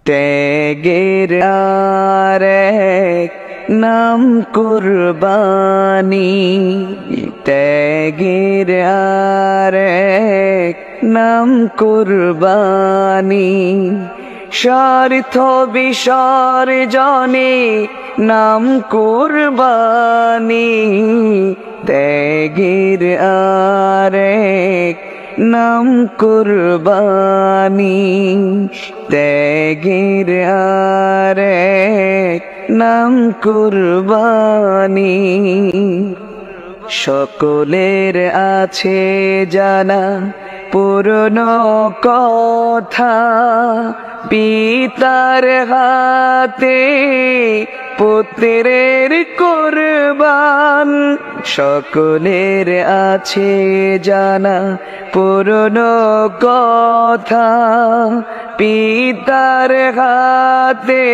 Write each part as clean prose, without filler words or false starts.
ত্যাগের আরেক নাম কুরবানি, ত্যাগের আরেক নাম কুরবানি। স্বার্থ বিসর্জনে নাম কুরবানি, ত্যাগের আরেক নাম কুরবানি, ত্যাগের আরেক নাম কুরবানি। সকলের আছে জানা পুরনো কথা, পিতার হাতে পুত্রের কুরবান। সকলের আছে জানা পুরনো কথা, পিতার হাতে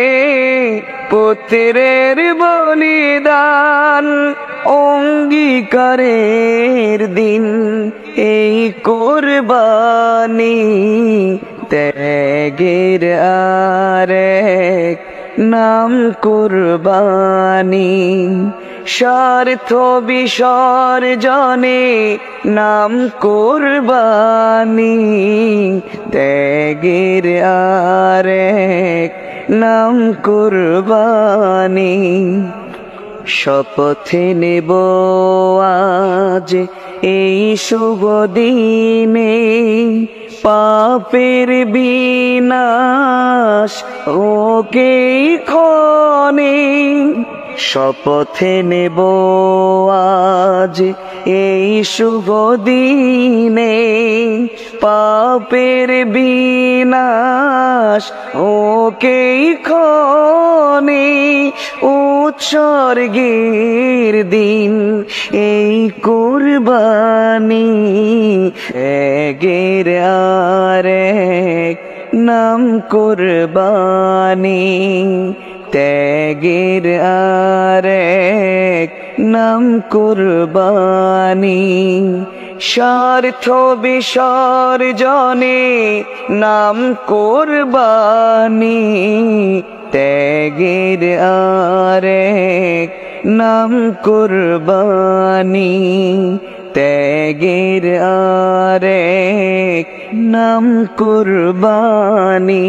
পুত্রের বলিদান। অঙ্গীকারের দিন এই কুরবানি, ত্যাগের আরেক নাম কুরবানি। স্বার্থ বিসর্জনে নাম কুরবানি, ত্যাগের আরেক নাম কুরবানি। শপথে নেব আজ এই শুভ দিনে, পাপের বিনাশ ওকে ক্ষণে। শপথে নেব আজ এই শুভ দিনে, পাপের বিনাশ ওকে ক্ষণে। উৎসর্গের দিন এই কুরবানি, ত্যাগের আরেক নাম কুরবানি, ত্যাগের আরেক নাম কুরবানি। স্বার্থ বিসর্জনে নাম কুরবানি, ত্যাগের আরেক নাম কুরবানি, ত্যাগের আরেক নাম কুরবানি।